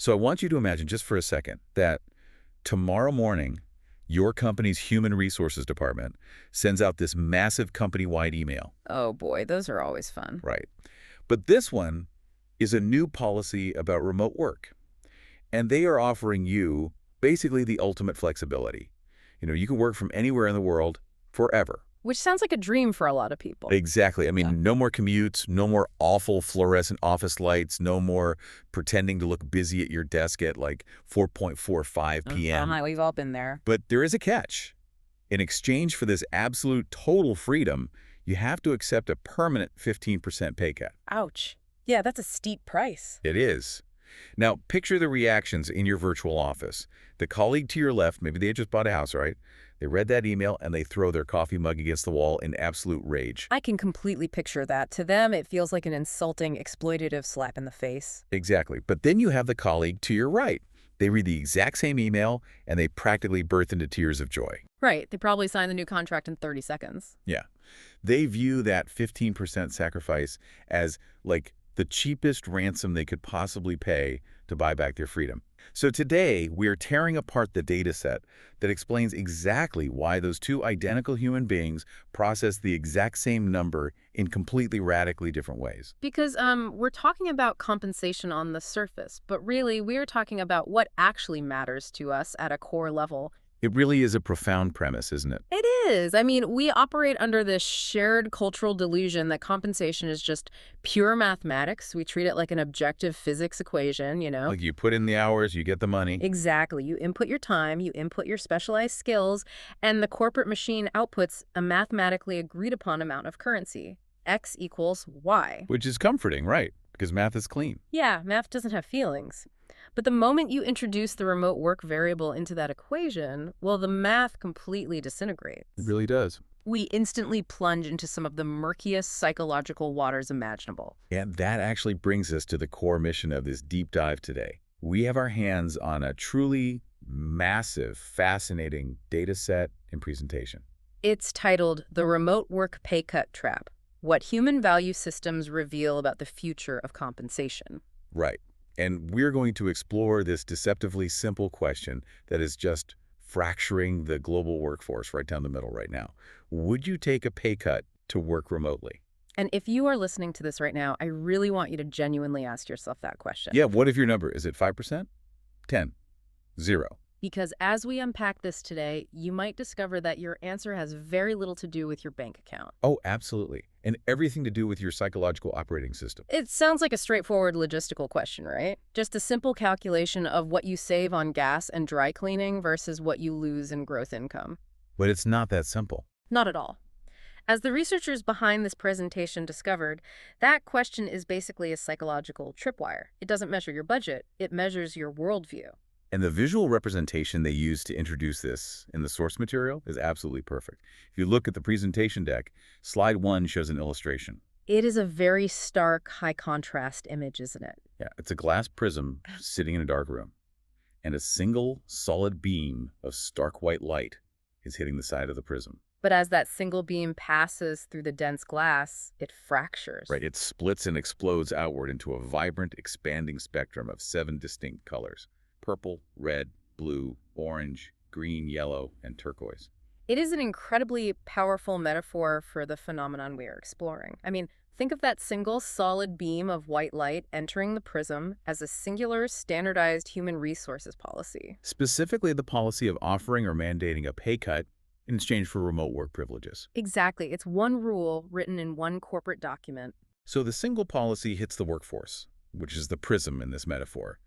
So I want you to imagine just for a second that tomorrow morning, your company's human resources department sends out this massive company-wide email. Oh boy, those are always fun. Right. But this one is a new policy about remote work. And they are offering you basically the ultimate flexibility. You can work from anywhere in the world forever. Which sounds like a dream for a lot of people. Exactly. I Yeah. mean, no more commutes, no more awful fluorescent office lights, no more pretending to look busy at your desk at like 4:45 p.m. We've all been there. But there is a catch. In exchange for this absolute total freedom, you have to accept a permanent 15% pay cut. Ouch. Yeah, that's a steep price. It is. Now, picture the reactions in your virtual office. The colleague to your left, maybe they had just bought a house, right? They read that email and they throw their coffee mug against the wall in absolute rage. I can completely picture that. To them, it feels like an insulting, exploitative slap in the face. Exactly. But then you have the colleague to your right. They read the exact same email and they practically burst into tears of joy. Right. They probably signed the new contract in 30 seconds. Yeah. They view that 15% sacrifice as like the cheapest ransom they could possibly pay to buy back their freedom. So today, we are tearing apart the data set that explains exactly why those two identical human beings process the exact same number in completely radically different ways. Because we're talking about compensation on the surface, but really we're talking about what actually matters to us at a core level. It really is a profound premise, isn't it? It is. I mean, we operate under this shared cultural delusion that compensation is just pure mathematics. We treat it like an objective physics equation. Like you put in the hours, you get the money. Exactly. You input your time, you input your specialized skills, and the corporate machine outputs a mathematically agreed upon amount of currency. X equals Y. Which is comforting, right? Because math is clean. Yeah, math doesn't have feelings. But the moment you introduce the remote work variable into that equation, well, the math completely disintegrates. It really does. We instantly plunge into some of the murkiest psychological waters imaginable. And that actually brings us to the core mission of this deep dive today. We have our hands on a truly massive, fascinating data set and presentation. It's titled The Remote Work Pay Cut Trap: What Human Value Systems Reveal About the Future of Compensation. Right. And we're going to explore this deceptively simple question that is just fracturing the global workforce right down the middle right now. Would you take a pay cut to work remotely? And if you are listening to this right now, I really want you to genuinely ask yourself that question. Yeah, what if your number? Is it 5%? 10? 0? Because as we unpack this today, you might discover that your answer has very little to do with your bank account. Oh, absolutely. And everything to do with your psychological operating system. It sounds like a straightforward logistical question, right? Just a simple calculation of what you save on gas and dry cleaning versus what you lose in gross income. But it's not that simple. Not at all. As the researchers behind this presentation discovered, that question is basically a psychological tripwire. It doesn't measure your budget, it measures your worldview. And the visual representation they used to introduce this in the source material is absolutely perfect. If you look at the presentation deck, slide 1 shows an illustration. It is a very stark, high-contrast image, isn't it? Yeah, it's a glass prism sitting in a dark room. And a single solid beam of stark white light is hitting the side of the prism. But as that single beam passes through the dense glass, it fractures. Right, it splits and explodes outward into a vibrant, expanding spectrum of 7 distinct colors: purple, red, blue, orange, green, yellow, and turquoise. It is an incredibly powerful metaphor for the phenomenon we are exploring. I mean, think of that single solid beam of white light entering the prism as a singular, standardized human resources policy. Specifically, the policy of offering or mandating a pay cut in exchange for remote work privileges. Exactly. It's one rule written in one corporate document. So the single policy hits the workforce, which is the prism in this metaphor.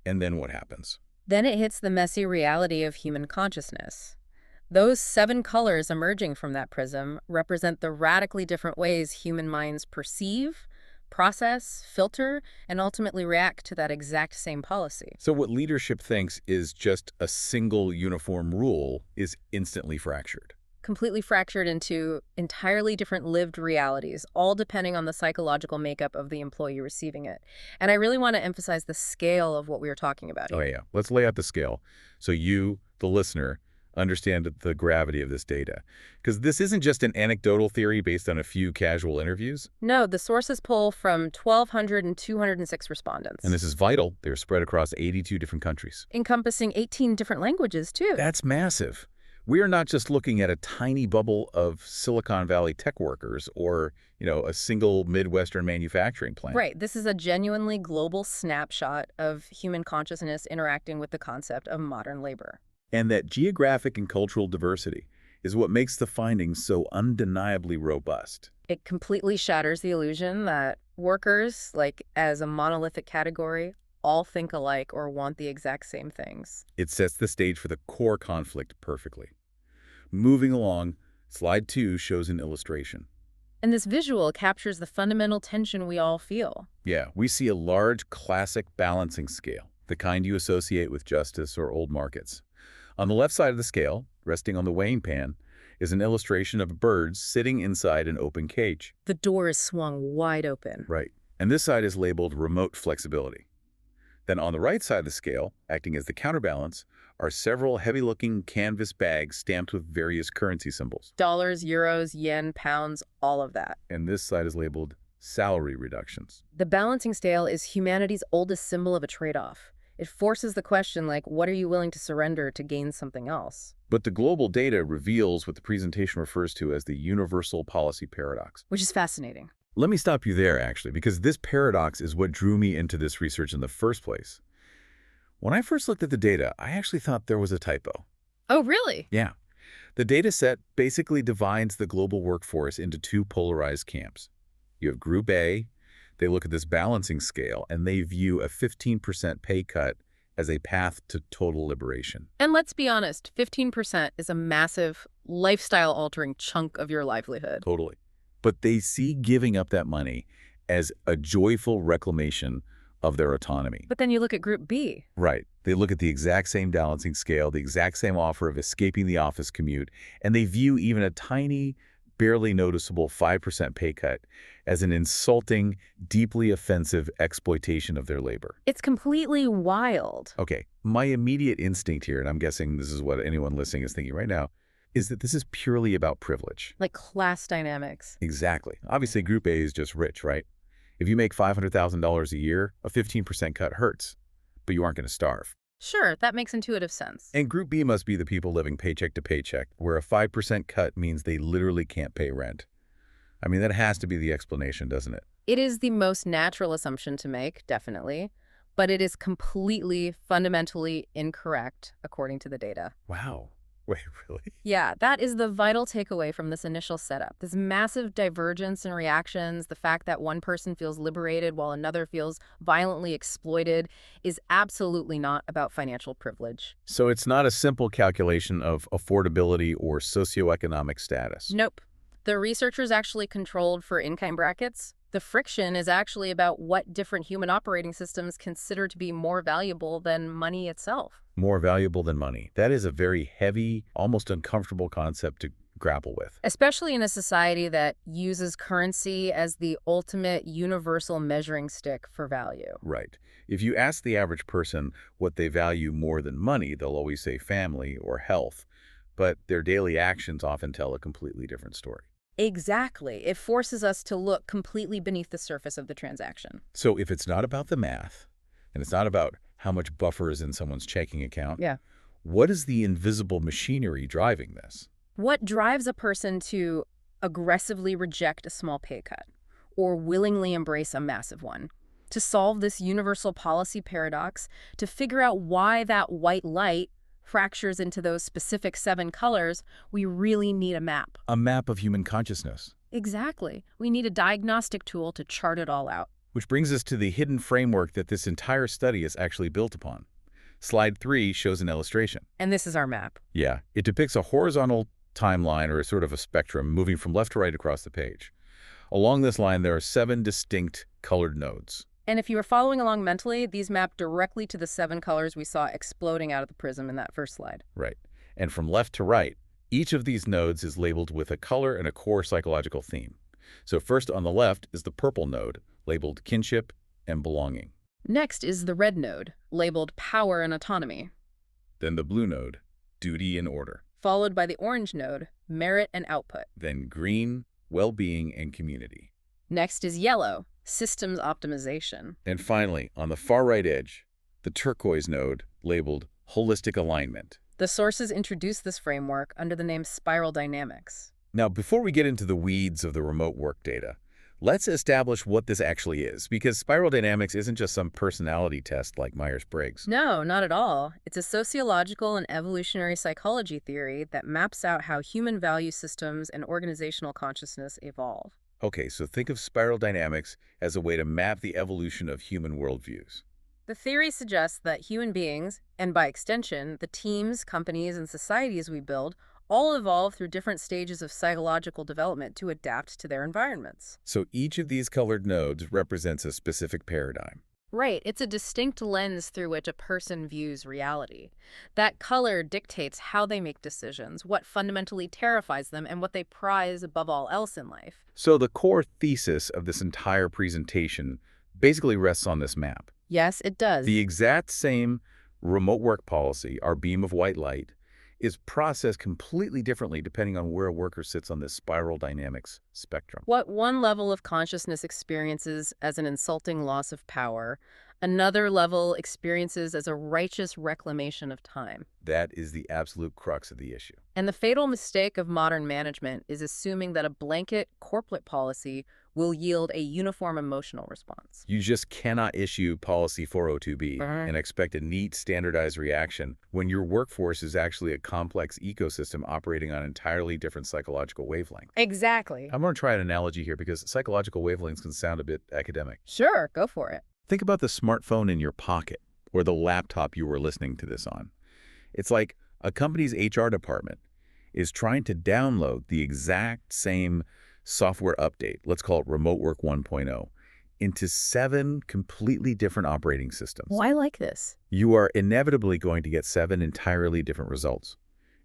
And then what happens? Then it hits the messy reality of human consciousness. Those 7 colors emerging from that prism represent the radically different ways human minds perceive, process, filter, and ultimately react to that exact same policy. So what leadership thinks is just a single uniform rule is instantly fractured. Completely fractured into entirely different lived realities, all depending on the psychological makeup of the employee receiving it. And I really want to emphasize the scale of what we are talking about here. Oh, yeah. Let's lay out the scale. So you, the listener, understand the gravity of this data. Because this isn't just an anecdotal theory based on a few casual interviews. No, the sources pull from 1,200 and 206 respondents, And this is vital. They're spread across 82 different countries. encompassing 18 different languages, too. That's massive. We are not just looking at a tiny bubble of Silicon Valley tech workers or, a single Midwestern manufacturing plant. Right. This is a genuinely global snapshot of human consciousness interacting with the concept of modern labor. And that geographic and cultural diversity is what makes the findings so undeniably robust. It completely shatters the illusion that workers, as a monolithic category, all think alike or want the exact same things. It sets the stage for the core conflict perfectly. Moving along, slide 2 shows an illustration. And this visual captures the fundamental tension we all feel. Yeah, we see a large classic balancing scale, the kind you associate with justice or old markets. On the left side of the scale, resting on the weighing pan, is an illustration of birds sitting inside an open cage. The door is swung wide open. Right. And this side is labeled remote flexibility. Then on the right side of the scale, acting as the counterbalance, are several heavy-looking canvas bags stamped with various currency symbols. Dollars, euros, yen, pounds, all of that. And this side is labeled salary reductions. The balancing scale is humanity's oldest symbol of a trade-off. It forces the question, what are you willing to surrender to gain something else? But the global data reveals what the presentation refers to as the universal policy paradox. Which is fascinating. Let me stop you there, actually, because this paradox is what drew me into this research in the first place. When I first looked at the data, I actually thought there was a typo. Oh, really? Yeah. The data set basically divides the global workforce into two polarized camps. You have Group A. They look at this balancing scale, and they view a 15% pay cut as a path to total liberation. And let's be honest, 15% is a massive, lifestyle-altering chunk of your livelihood. Totally. But they see giving up that money as a joyful reclamation of their autonomy. But then you look at Group B. Right. They look at the exact same balancing scale, the exact same offer of escaping the office commute, and they view even a tiny, barely noticeable 5% pay cut as an insulting, deeply offensive exploitation of their labor. It's completely wild. Okay, my immediate instinct here, and I'm guessing this is what anyone listening is thinking right now, is that this is purely about privilege. Like class dynamics. Exactly. Obviously, Group A is just rich, right? If you make $500,000 a year, a 15% cut hurts, but you aren't going to starve. Sure, that makes intuitive sense. And Group B must be the people living paycheck to paycheck, where a 5% cut means they literally can't pay rent. I mean, that has to be the explanation, doesn't it? It is the most natural assumption to make, definitely, but it is completely, fundamentally incorrect, according to the data. Wow. Wait, really? Yeah, that is the vital takeaway from this initial setup. This massive divergence in reactions, the fact that one person feels liberated while another feels violently exploited, is absolutely not about financial privilege. So it's not a simple calculation of affordability or socioeconomic status. Nope. The researchers actually controlled for income brackets. The friction is actually about what different human operating systems consider to be more valuable than money itself. More valuable than money. That is a very heavy, almost uncomfortable concept to grapple with. Especially in a society that uses currency as the ultimate universal measuring stick for value. Right. If you ask the average person what they value more than money, they'll always say family or health. But their daily actions often tell a completely different story. Exactly. It forces us to look completely beneath the surface of the transaction. So if it's not about the math, and it's not about how much buffer is in someone's checking account, Yeah. what is the invisible machinery driving this? What drives a person to aggressively reject a small pay cut or willingly embrace a massive one? To solve this universal policy paradox, to figure out why that white light fractures into those specific 7 colors, we really need a map. A map of human consciousness. Exactly. We need a diagnostic tool to chart it all out. Which brings us to the hidden framework that this entire study is actually built upon. Slide 3 shows an illustration. And this is our map. Yeah, it depicts a horizontal timeline or a sort of a spectrum moving from left to right across the page. Along this line, there are 7 distinct colored nodes. And if you were following along mentally, these map directly to the 7 colors we saw exploding out of the prism in that first slide. Right. And from left to right, each of these nodes is labeled with a color and a core psychological theme. So first on the left is the purple node, labeled kinship and belonging. Next is the red node, labeled power and autonomy. Then the blue node, duty and order. Followed by the orange node, merit and output. Then green, well-being and community. Next is yellow, systems optimization. And finally, on the far right edge, the turquoise node labeled holistic alignment. The sources introduce this framework under the name spiral dynamics. Now, before we get into the weeds of the remote work data, let's establish what this actually is, because spiral dynamics isn't just some personality test like Myers-Briggs. No, not at all. It's a sociological and evolutionary psychology theory that maps out how human value systems and organizational consciousness evolve. Okay, so think of spiral dynamics as a way to map the evolution of human worldviews. The theory suggests that human beings, and by extension, the teams, companies, and societies we build, all evolve through different stages of psychological development to adapt to their environments. So each of these colored nodes represents a specific paradigm. Right, it's a distinct lens through which a person views reality. That color dictates how they make decisions, what fundamentally terrifies them, and what they prize above all else in life. So the core thesis of this entire presentation basically rests on this map. Yes, it does. The exact same remote work policy, our beam of white light, is processed completely differently depending on where a worker sits on this spiral dynamics spectrum. What one level of consciousness experiences as an insulting loss of power, another level experiences as a righteous reclamation of time. That is the absolute crux of the issue. And the fatal mistake of modern management is assuming that a blanket corporate policy will yield a uniform emotional response. You just cannot issue Policy 402B and expect a neat, standardized reaction when your workforce is actually a complex ecosystem operating on entirely different psychological wavelengths. Exactly. I'm going to try an analogy here because psychological wavelengths can sound a bit academic. Sure, go for it. Think about the smartphone in your pocket or the laptop you were listening to this on. It's like a company's HR department is trying to download the exact same software update, let's call it Remote Work 1.0, into 7 completely different operating systems. Well, I like this. You are inevitably going to get 7 entirely different results.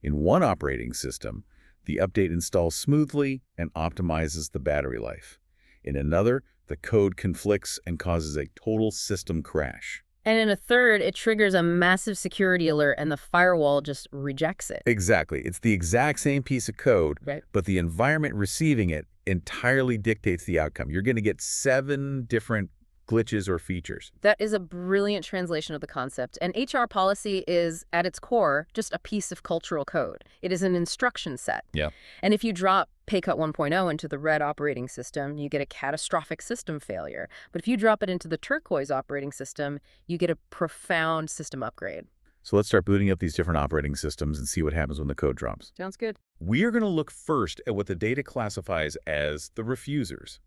In one operating system, the update installs smoothly and optimizes the battery life. In another, the code conflicts and causes a total system crash. And in a third, it triggers a massive security alert and the firewall just rejects it. Exactly. It's the exact same piece of code, Right. but the environment receiving it entirely dictates the outcome. You're going to get 7 different glitches or features. That is a brilliant translation of the concept. And HR policy is, at its core, just a piece of cultural code. It is an instruction set. Yeah. And if you drop Paycut 1.0 into the red operating system, you get a catastrophic system failure. But if you drop it into the turquoise operating system, you get a profound system upgrade. So let's start booting up these different operating systems and see what happens when the code drops. Sounds good. We are going to look first at what the data classifies as the refusers.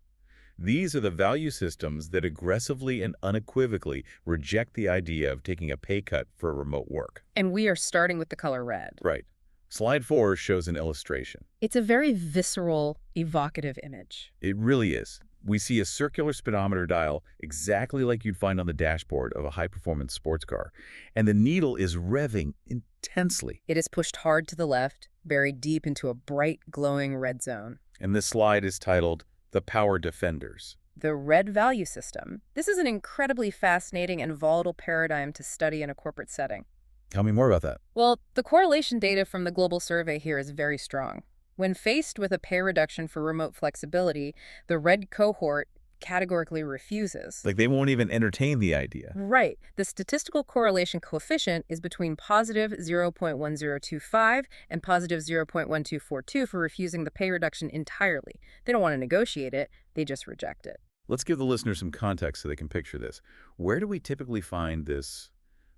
These are the value systems that aggressively and unequivocally reject the idea of taking a pay cut for remote work. And we are starting with the color red. Right. Slide 4 shows an illustration. It's a very visceral, evocative image. It really is. We see a circular speedometer dial exactly like you'd find on the dashboard of a high-performance sports car, and the needle is revving intensely. It is pushed hard to the left, buried deep into a bright, glowing red zone. And this slide is titled The Power Defenders. The red value system. This is an incredibly fascinating and volatile paradigm to study in a corporate setting. Tell me more about that. Well, the correlation data from the global survey here is very strong. When faced with a pay reduction for remote flexibility, the red cohort categorically refuses. Like they won't even entertain the idea. Right. The statistical correlation coefficient is between positive 0.1025 and positive 0.1242 for refusing the pay reduction entirely. They don't want to negotiate it, they just reject it. Let's give the listener some context so they can picture this. Where do we typically find this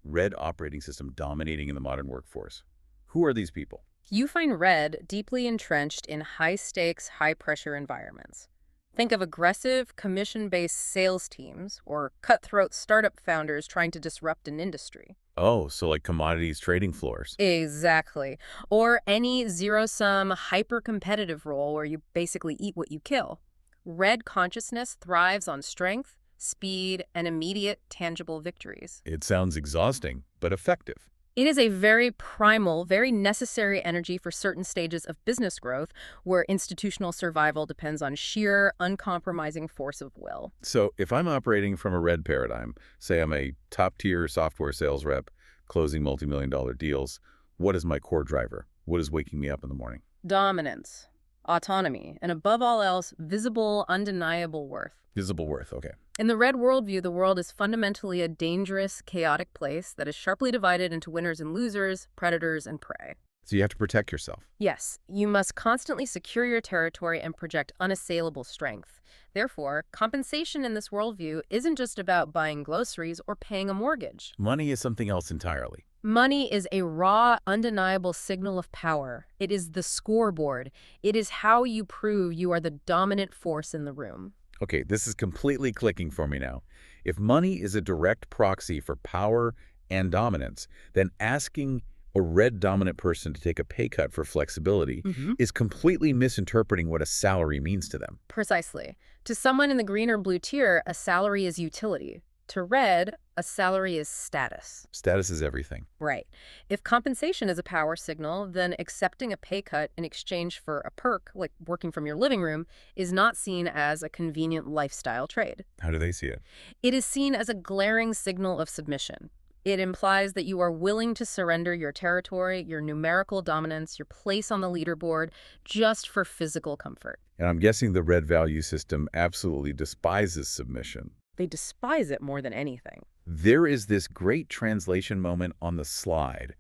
red operating system dominating in the modern workforce? Who are these people? You find red deeply entrenched in high-stakes, high-pressure environments. Think of aggressive, commission-based sales teams or cutthroat startup founders trying to disrupt an industry. Oh, so like commodities trading floors. Exactly. Or any zero-sum, hyper-competitive role where you basically eat what you kill. Red consciousness thrives on strength, speed, and immediate, tangible victories. It sounds exhausting, but effective. It is a very primal, very necessary energy for certain stages of business growth where institutional survival depends on sheer, uncompromising force of will. So if I'm operating from a red paradigm, say I'm a top-tier software sales rep closing multi-million-dollar deals, What is my core driver? What is waking me up in the morning? Dominance, autonomy, and above all else, visible, undeniable worth. Visible worth, okay. In the red worldview, the world is fundamentally a dangerous, chaotic place that is sharply divided into winners and losers, predators and prey. So you have to protect yourself. Yes, you must constantly secure your territory and project unassailable strength. Therefore, compensation in this worldview isn't just about buying groceries or paying a mortgage. Money is something else entirely. Money is a raw, undeniable signal of power. It is the scoreboard. It is how you prove you are the dominant force in the room. Okay, this is completely clicking for me now. If money is a direct proxy for power and dominance, then asking a red dominant person to take a pay cut for flexibility is completely misinterpreting what a salary means to them. Precisely. To someone in the green or blue tier, a salary is utility. To red, a salary is status. Status is everything. Right. If compensation is a power signal, then accepting a pay cut in exchange for a perk, like working from your living room, is not seen as a convenient lifestyle trade. How do they see it? It is seen as a glaring signal of submission. It implies that you are willing to surrender your territory, your numerical dominance, your place on the leaderboard, just for physical comfort. And I'm guessing the red value system absolutely despises submission. They despise it more than anything. There is this great translation moment on the slide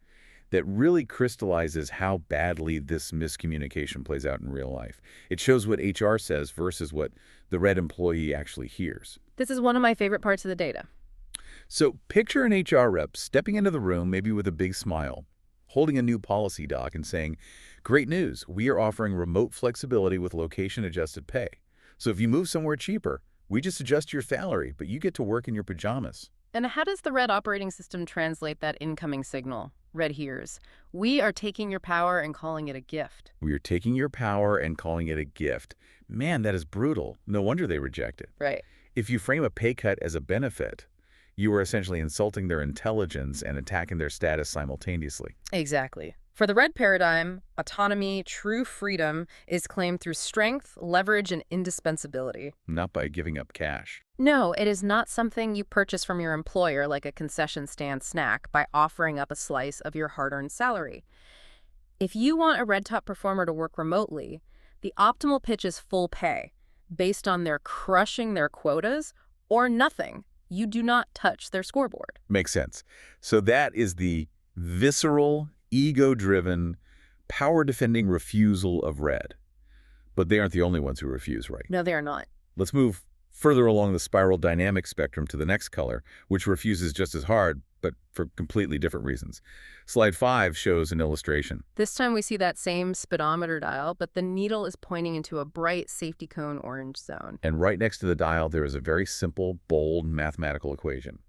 that really crystallizes how badly this miscommunication plays out in real life. It shows what HR says versus what the red employee actually hears. This is one of my favorite parts of the data. So picture an HR rep stepping into the room, maybe with a big smile, holding a new policy doc and saying, "Great news, we are offering remote flexibility with location-adjusted pay. So if you move somewhere cheaper, we just adjust your salary, but you get to work in your pajamas." And how does the red operating system translate that incoming signal? Red hears, "We are taking your power and calling it a gift." We are taking your power and calling it a gift. Man, that is brutal. No wonder they reject it. Right. If you frame a pay cut as a benefit, you are essentially insulting their intelligence and attacking their status simultaneously. Exactly. For the red paradigm, autonomy, true freedom, is claimed through strength, leverage, and indispensability. Not by giving up cash. No, it is not something you purchase from your employer like a concession stand snack by offering up a slice of your hard-earned salary. If you want a red top performer to work remotely, the optimal pitch is full pay, based on their crushing their quotas or nothing. You do not touch their scoreboard. Makes sense. So that is the visceral, ego-driven, power-defending refusal of red. But they aren't the only ones who refuse, right? No, they are not. Let's move further along the spiral dynamic spectrum to the next color, which refuses just as hard, but for completely different reasons. Slide 5 shows an illustration. This time we see that same speedometer dial, but the needle is pointing into a bright safety cone orange zone. And right next to the dial, there is a very simple, bold mathematical equation.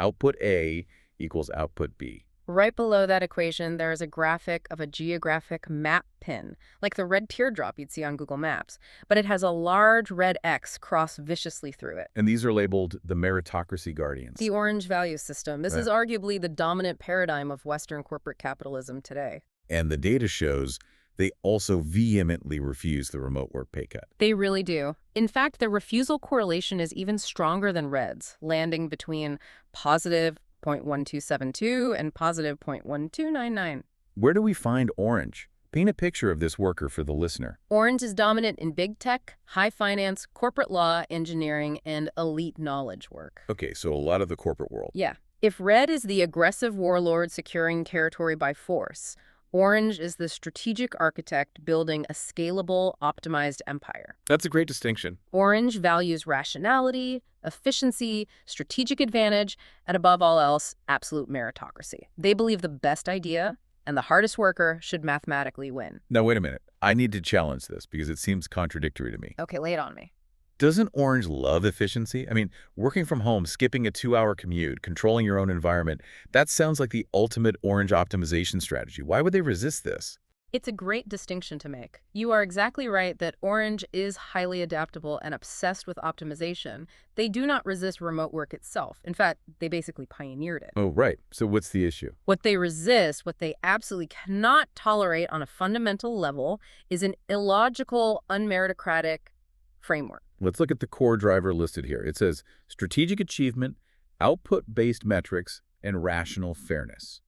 Output A equals output B. Right below that equation, there is a graphic of a geographic map pin, like the red teardrop you'd see on Google Maps, but it has a large red X crossed viciously through it. And these are labeled the meritocracy guardians. The orange value system. This is Right. arguably the dominant paradigm of Western corporate capitalism today. And the data shows they also vehemently refuse the remote work pay cut. They really do. In fact, the refusal correlation is even stronger than red's, landing between positive 0.1272 and positive 0.1299. Where do we find orange? Paint a picture of this worker for the listener. Orange is dominant in big tech, high finance, corporate law, engineering, and elite knowledge work. Okay, so a lot of the corporate world. Yeah. If red is the aggressive warlord securing territory by force, orange is the strategic architect building a scalable, optimized empire. That's a great distinction. Orange values rationality, efficiency, strategic advantage, and above all else, absolute meritocracy. They believe the best idea and the hardest worker should mathematically win. Now, wait a minute. I need to challenge this because it seems contradictory to me. Okay, lay it on me. Doesn't orange love efficiency? I mean, working from home, skipping a 2-hour commute, controlling your own environment, that sounds like the ultimate orange optimization strategy. Why would they resist this? It's a great distinction to make. You are exactly right that Orange is highly adaptable and obsessed with optimization. They do not resist remote work itself. In fact, they basically pioneered it. Oh, right. So what's the issue? What they resist, what they absolutely cannot tolerate on a fundamental level, is an illogical, unmeritocratic framework. Let's look at the core driver listed here. It says strategic achievement, output-based metrics, and rational fairness.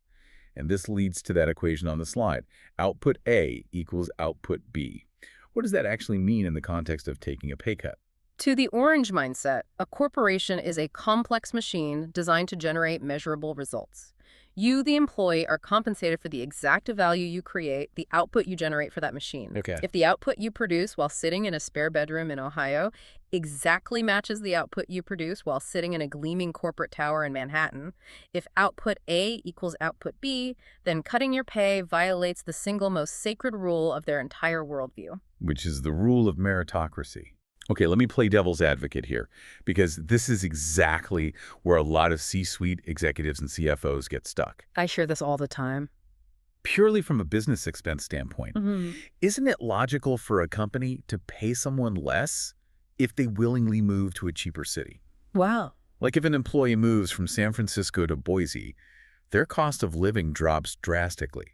And this leads to that equation on the slide. Output A equals output B. What does that actually mean in the context of taking a pay cut? To the orange mindset, a corporation is a complex machine designed to generate measurable results. You, the employee, are compensated for the exact value you create, the output you generate for that machine. Okay. If the output you produce while sitting in a spare bedroom in Ohio exactly matches the output you produce while sitting in a gleaming corporate tower in Manhattan, if output A equals output B, then cutting your pay violates the single most sacred rule of their entire worldview. Which is the rule of meritocracy. Okay, let me play devil's advocate here, because this is exactly where a lot of C-suite executives and CFOs get stuck. I hear this all the time. Purely from a business expense standpoint, Mm-hmm. isn't it logical for a company to pay someone less if they willingly move to a cheaper city? Wow. Like if an employee moves from San Francisco to Boise, their cost of living drops drastically.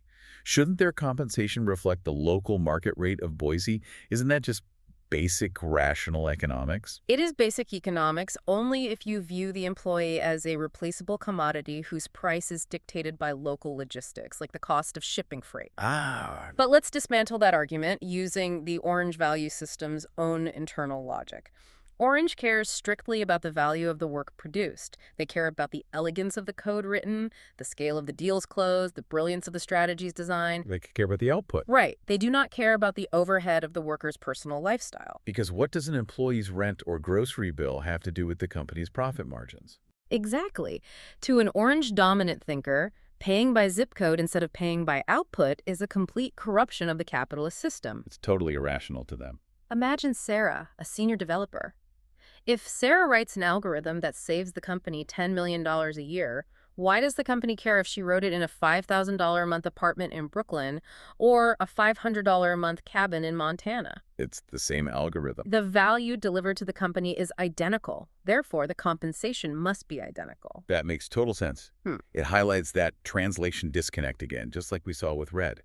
Shouldn't their compensation reflect the local market rate of Boise? Isn't that just basic rational economics? It is basic economics only if you view the employee as a replaceable commodity whose price is dictated by local logistics, like the cost of shipping freight. Ah, But let's dismantle that argument using the Orange value system's own internal logic. Orange cares strictly about the value of the work produced. They care about the elegance of the code written, the scale of the deals closed, the brilliance of the strategies designed. they could care about the output. Right. They do not care about the overhead of the worker's personal lifestyle. Because what does an employee's rent or grocery bill have to do with the company's profit margins? Exactly. To an orange dominant thinker, paying by zip code instead of paying by output is a complete corruption of the capitalist system. It's totally irrational to them. Imagine Sarah, a senior developer. If Sarah writes an algorithm that saves the company $10 million a year, why does the company care if she wrote it in a $5,000 a month apartment in Brooklyn or a $500 a month cabin in Montana? It's the same algorithm. The value delivered to the company is identical. Therefore, the compensation must be identical. That makes total sense. Hmm. It highlights that translation disconnect again, just like we saw with Red.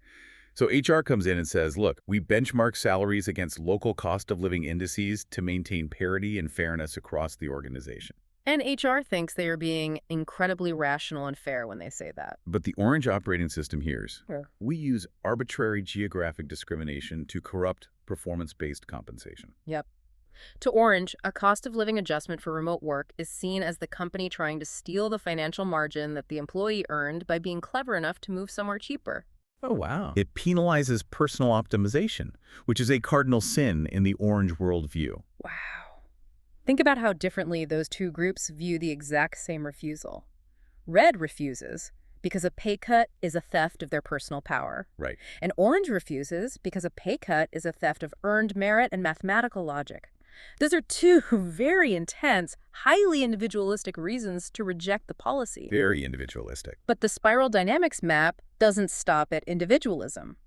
So HR comes in and says, look, we benchmark salaries against local cost of living indices to maintain parity and fairness across the organization. And HR thinks they are being incredibly rational and fair when they say that. But the Orange operating system hears, Yeah. we use arbitrary geographic discrimination to corrupt performance-based compensation. Yep. To Orange, a cost of living adjustment for remote work is seen as the company trying to steal the financial margin that the employee earned by being clever enough to move somewhere cheaper. Oh, wow. It penalizes personal optimization, which is a cardinal sin in the Orange worldview. Wow. Think about how differently those two groups view the exact same refusal. Red refuses because a pay cut is a theft of their personal power. Right. And Orange refuses because a pay cut is a theft of earned merit and mathematical logic. Those are two very intense, highly individualistic reasons to reject the policy. Very individualistic. But the spiral dynamics map doesn't stop at individualism.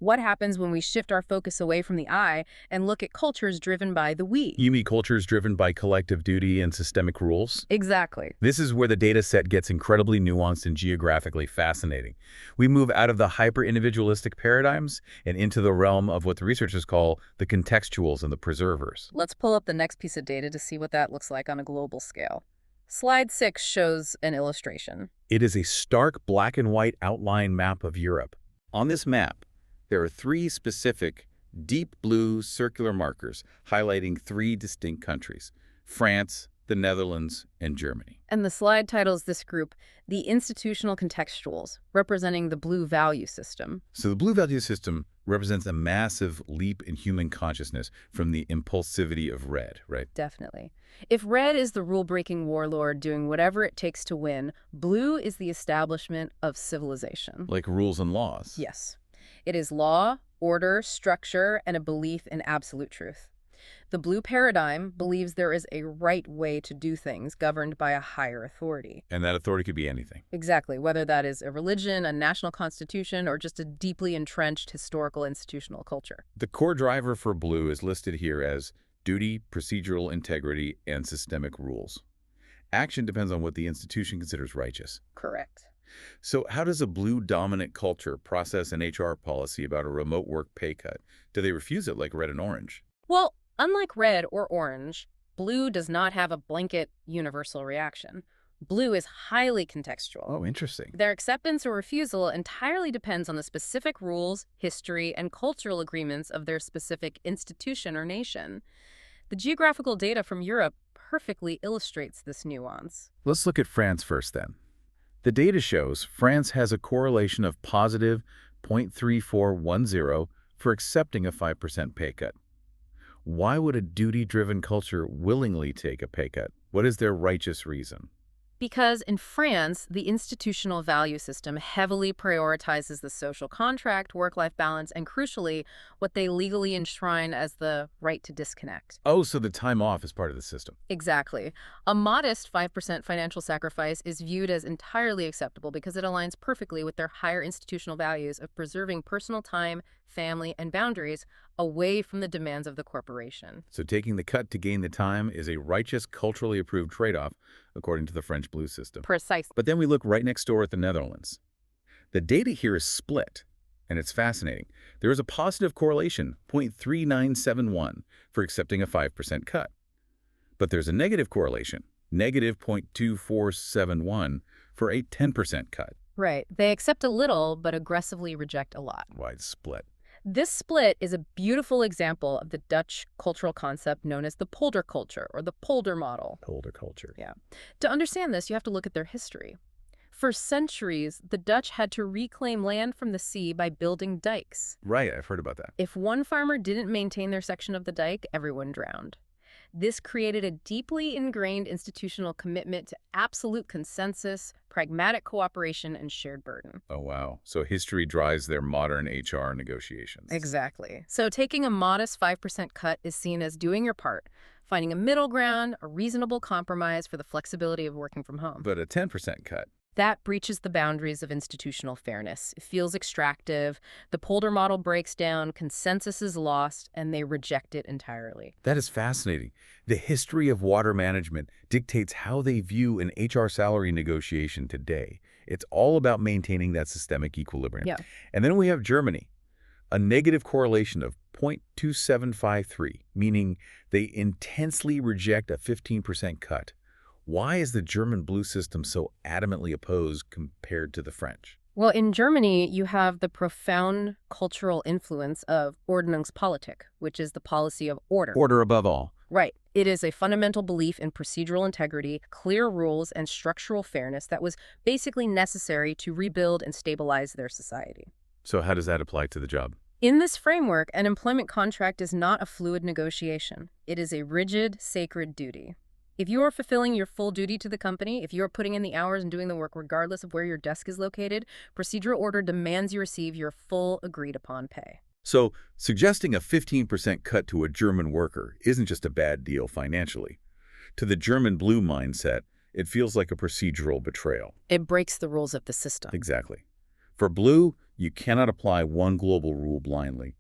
What happens when we shift our focus away from the I and look at cultures driven by the we? You mean cultures driven by collective duty and systemic rules? Exactly. This is where the data set gets incredibly nuanced and geographically fascinating. We move out of the hyper-individualistic paradigms and into the realm of what the researchers call the contextuals and the preservers. Let's pull up the next piece of data to see what that looks like on a global scale. Slide 6 shows an illustration. It is a stark black and white outline map of Europe. On this map, there are 3 specific deep blue circular markers highlighting 3 distinct countries: France, the Netherlands, and Germany. And the slide titles this group the institutional contextuals, representing the blue value system. So the blue value system represents a massive leap in human consciousness from the impulsivity of red, right? Definitely. If red is the rule-breaking warlord doing whatever it takes to win, blue is the establishment of civilization. Like rules and laws. Yes. It is law, order, structure, and a belief in absolute truth. The blue paradigm believes there is a right way to do things governed by a higher authority. And that authority could be anything. Exactly, whether that is a religion, a national constitution, or just a deeply entrenched historical institutional culture. The core driver for blue is listed here as duty, procedural integrity, and systemic rules. Action depends on what the institution considers righteous. Correct. So how does a blue-dominant culture process an HR policy about a remote work pay cut? Do they refuse it like red and orange? Well, unlike red or orange, blue does not have a blanket universal reaction. Blue is highly contextual. Oh, interesting. Their acceptance or refusal entirely depends on the specific rules, history, and cultural agreements of their specific institution or nation. The geographical data from Europe perfectly illustrates this nuance. Let's look at France first then. The data shows France has a correlation of positive 0.3410 for accepting a 5% pay cut. Why would a duty-driven culture willingly take a pay cut? What is their righteous reason? Because in France, the institutional value system heavily prioritizes the social contract, work-life balance, and crucially, what they legally enshrine as the right to disconnect. Oh, so the time off is part of the system. Exactly. A modest 5% financial sacrifice is viewed as entirely acceptable because it aligns perfectly with their higher institutional values of preserving personal time, family, and boundaries away from the demands of the corporation. So taking the cut to gain the time is a righteous, culturally approved trade-off, according to the French blue system. Precisely. But then we look right next door at the Netherlands. The data here is split, and it's fascinating. There is a positive correlation, 0.3971, for accepting a 5% cut. But there's a negative correlation, negative 0.2471, for a 10% cut. Right. They accept a little, but aggressively reject a lot. Wide split. This split is a beautiful example of the Dutch cultural concept known as the polder culture, or the polder model. Polder culture. Yeah. To understand this, you have to look at their history. For centuries, the Dutch had to reclaim land from the sea by building dikes. Right, I've heard about that. If one farmer didn't maintain their section of the dike, everyone drowned. This created a deeply ingrained institutional commitment to absolute consensus, pragmatic cooperation, and shared burden. Oh, wow. So history drives their modern HR negotiations. Exactly. So taking a modest 5% cut is seen as doing your part, finding a middle ground, a reasonable compromise for the flexibility of working from home. But a 10% cut. That breaches the boundaries of institutional fairness. It feels extractive, the polder model breaks down, consensus is lost, and they reject it entirely. That is fascinating. The history of water management dictates how they view an HR salary negotiation today. It's all about maintaining that systemic equilibrium. Yeah. And then we have Germany, a negative correlation of 0.2753, meaning they intensely reject a 15% cut. Why is the German blue system so adamantly opposed compared to the French? Well, in Germany, you have the profound cultural influence of Ordnungspolitik, which is the policy of order. Order above all. Right. It is a fundamental belief in procedural integrity, clear rules, and structural fairness that was basically necessary to rebuild and stabilize their society. So how does that apply to the job? In this framework, an employment contract is not a fluid negotiation. It is a rigid, sacred duty. If you are fulfilling your full duty to the company, if you are putting in the hours and doing the work regardless of where your desk is located, procedural order demands you receive your full agreed-upon pay. So suggesting a 15% cut to a German worker isn't just a bad deal financially. To the German blue mindset, it feels like a procedural betrayal. It breaks the rules of the system. Exactly. For blue, you cannot apply one global rule blindly.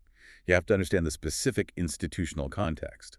You have to understand the specific institutional context.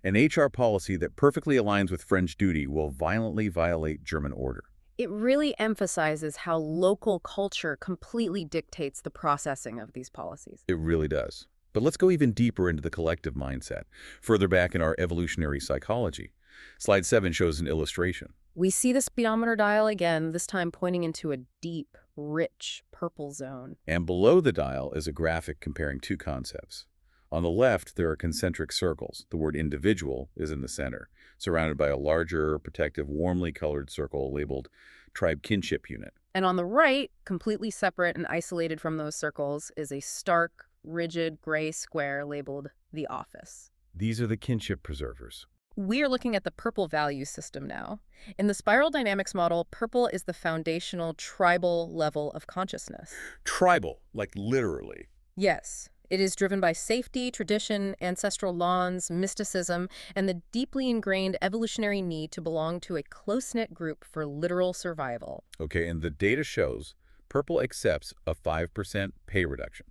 An HR policy that perfectly aligns with French duty will violently violate German order. It really emphasizes how local culture completely dictates the processing of these policies. It really does. But let's go even deeper into the collective mindset, further back in our evolutionary psychology. Slide 7 shows an illustration. We see the speedometer dial again, this time pointing into a deep, rich purple zone. And below the dial is a graphic comparing two concepts. On the left, there are concentric circles. The word individual is in the center, surrounded by a larger, protective, warmly colored circle labeled tribe kinship unit. And on the right, completely separate and isolated from those circles, is a stark, rigid gray square labeled the office. These are the kinship preservers. We are looking at the purple value system now. In the spiral dynamics model, purple is the foundational tribal level of consciousness. Tribal, like literally. Yes. It is driven by safety, tradition, ancestral lawns, mysticism, and the deeply ingrained evolutionary need to belong to a close-knit group for literal survival. Okay, and the data shows purple accepts a 5% pay reduction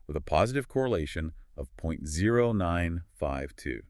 with a positive correlation of 0.0952.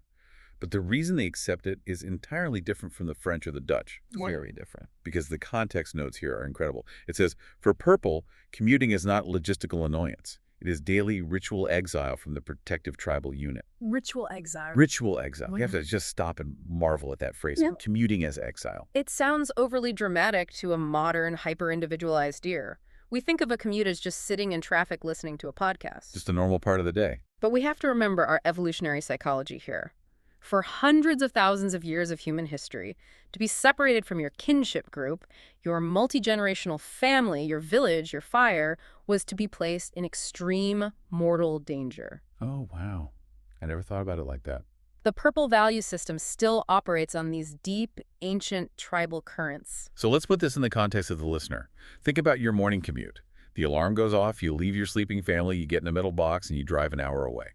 But the reason they accept it is entirely different from the French or the Dutch. Very different. Because the context notes here are incredible. It says, for purple, commuting is not logistical annoyance. It is daily ritual exile from the protective tribal unit. Ritual exile. Ritual exile. You have to just stop and marvel at that phrase, Yeah. commuting as exile. It sounds overly dramatic to a modern, hyper-individualized ear. We think of a commute as just sitting in traffic listening to a podcast. Just a normal part of the day. But we have to remember our evolutionary psychology here. For hundreds of thousands of years of human history, to be separated from your kinship group, your multi-generational family, your village, your fire, was to be placed in extreme mortal danger. Oh, wow. I never thought about it like that. The purple value system still operates on these deep, ancient tribal currents. So let's put this in the context of the listener. Think about your morning commute. The alarm goes off, you leave your sleeping family, you get in the middle box, and you drive an hour away.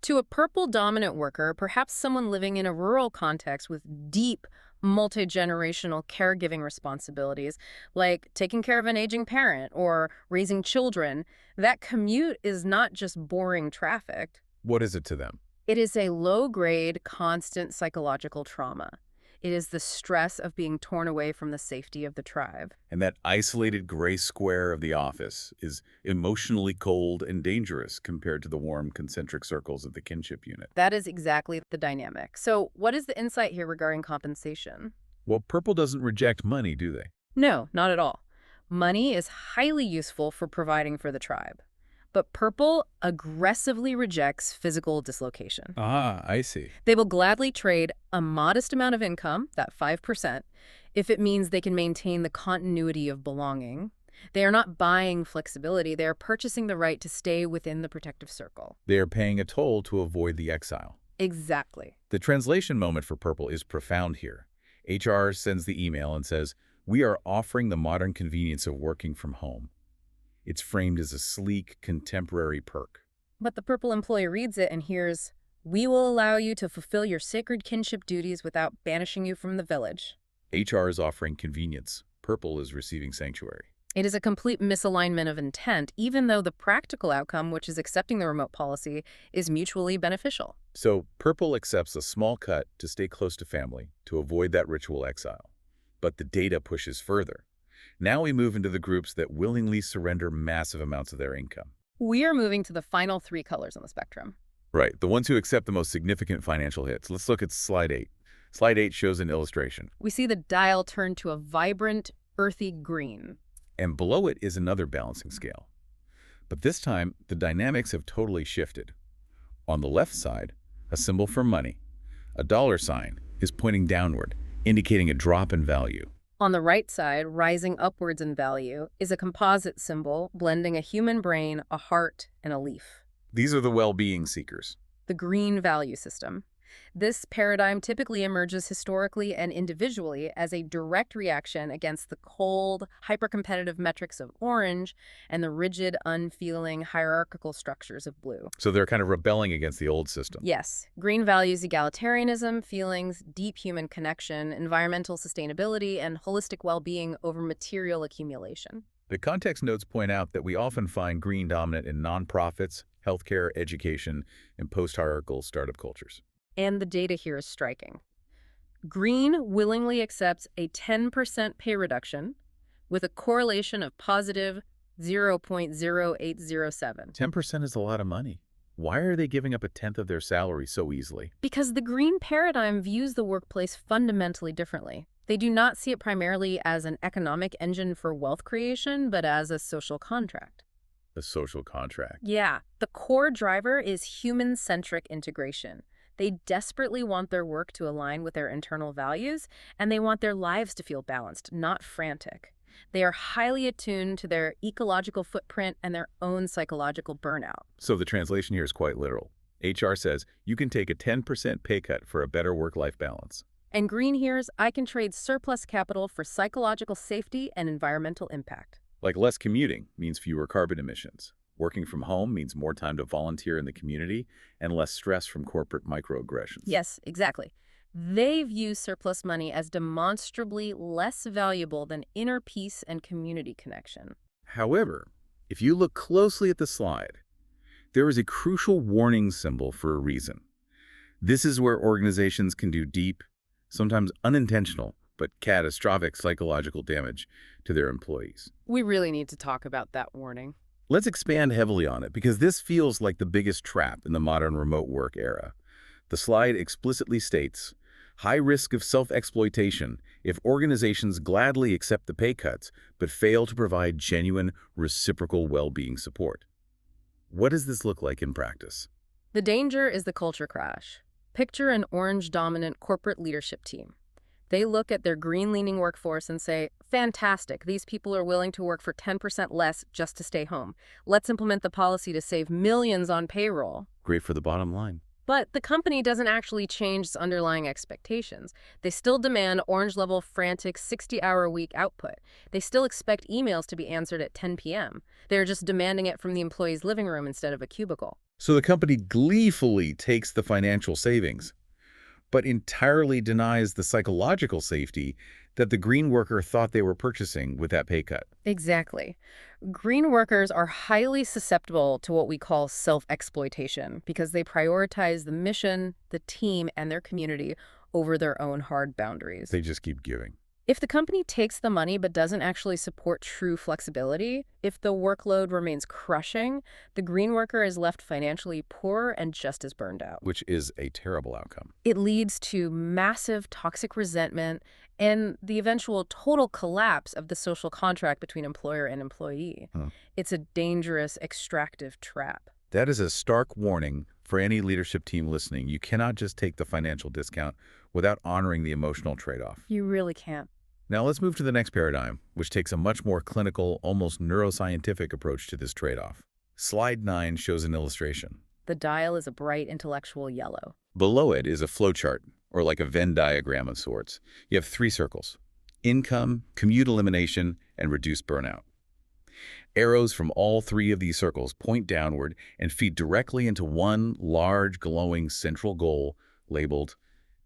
To a purple dominant worker, perhaps someone living in a rural context with deep, multi-generational caregiving responsibilities, like taking care of an aging parent or raising children, that commute is not just boring traffic. What is it to them? It is a low-grade, constant psychological trauma. It is the stress of being torn away from the safety of the tribe. And that isolated gray square of the office is emotionally cold and dangerous compared to the warm concentric circles of the kinship unit. That is exactly the dynamic. So what is the insight here regarding compensation? Well, purple doesn't reject money, do they? No, not at all. Money is highly useful for providing for the tribe. But purple aggressively rejects physical dislocation. Ah, I see. They will gladly trade a modest amount of income, that 5%, if it means they can maintain the continuity of belonging. They are not buying flexibility. They are purchasing the right to stay within the protective circle. They are paying a toll to avoid the exile. Exactly. The translation moment for purple is profound here. HR sends the email and says, "We are offering the modern convenience of working from home." It's framed as a sleek, contemporary perk. But the purple employee reads it and hears, "We will allow you to fulfill your sacred kinship duties without banishing you from the village." HR is offering convenience. Purple is receiving sanctuary. It is a complete misalignment of intent, even though the practical outcome, which is accepting the remote policy, is mutually beneficial. So purple accepts a small cut to stay close to family, to avoid that ritual exile. But the data pushes further. Now we move into the groups that willingly surrender massive amounts of their income. We are moving to the final three colors on the spectrum. Right, the ones who accept the most significant financial hits. Let's look at slide 8. Slide 8 shows an illustration. We see the dial turn to a vibrant, earthy green. And below it is another balancing scale. But this time, the dynamics have totally shifted. On the left side, a symbol for money, a dollar sign, is pointing downward, indicating a drop in value. On the right side, rising upwards in value, is a composite symbol blending a human brain, a heart, and a leaf. These are the well-being seekers. The green value system. This paradigm typically emerges historically and individually as a direct reaction against the cold, hyper-competitive metrics of orange and the rigid, unfeeling, hierarchical structures of blue. So they're kind of rebelling against the old system. Yes, green values egalitarianism, feelings, deep human connection, environmental sustainability, and holistic well-being over material accumulation. The context notes point out that we often find green dominant in nonprofits, healthcare, education, and post-hierarchical startup cultures. And the data here is striking. Green willingly accepts a 10% pay reduction with a correlation of positive 0.0807. 10% is a lot of money. Why are they giving up a tenth of their salary so easily? Because the green paradigm views the workplace fundamentally differently. They do not see it primarily as an economic engine for wealth creation, but as a social contract. A social contract. Yeah, the core driver is human-centric integration. They desperately want their work to align with their internal values, and they want their lives to feel balanced, not frantic. They are highly attuned to their ecological footprint and their own psychological burnout. So the translation here is quite literal. HR says you can take a 10% pay cut for a better work-life balance. And green hears, I can trade surplus capital for psychological safety and environmental impact. Like less commuting means fewer carbon emissions. Working from home means more time to volunteer in the community and less stress from corporate microaggressions. Yes, exactly. They view surplus money as demonstrably less valuable than inner peace and community connection. However, if you look closely at the slide, there is a crucial warning symbol for a reason. This is where organizations can do deep, sometimes unintentional, but catastrophic psychological damage to their employees. We really need to talk about that warning. Let's expand heavily on it because this feels like the biggest trap in the modern remote work era. The slide explicitly states, high risk of self-exploitation if organizations gladly accept the pay cuts but fail to provide genuine, reciprocal well-being support. What does this look like in practice? The danger is the culture crash. Picture an orange-dominant corporate leadership team. They look at their green-leaning workforce and say, fantastic, these people are willing to work for 10% less just to stay home. Let's implement the policy to save millions on payroll. Great for the bottom line. But the company doesn't actually change its underlying expectations. They still demand orange-level, frantic 60-hour-a-week output. They still expect emails to be answered at 10 p.m. They're just demanding it from the employee's living room instead of a cubicle. So the company gleefully takes the financial savings, but entirely denies the psychological safety that the green worker thought they were purchasing with that pay cut. Exactly. Green workers are highly susceptible to what we call self-exploitation because they prioritize the mission, the team, and their community over their own hard boundaries. They just keep giving. If the company takes the money but doesn't actually support true flexibility, if the workload remains crushing, the green worker is left financially poor and just as burned out. Which is a terrible outcome. It leads to massive toxic resentment and the eventual total collapse of the social contract between employer and employee. It's a dangerous, extractive trap. That is a stark warning for any leadership team listening. You cannot just take the financial discount without honoring the emotional trade-off. You really can't. Now let's move to the next paradigm, which takes a much more clinical, almost neuroscientific approach to this trade-off. Slide 9 shows an illustration. The dial is a bright intellectual yellow. Below it is a flowchart, or like a Venn diagram of sorts. You have 3 circles: income, commute elimination, and reduced burnout. Arrows from all 3 of these circles point downward and feed directly into one large, glowing central goal labeled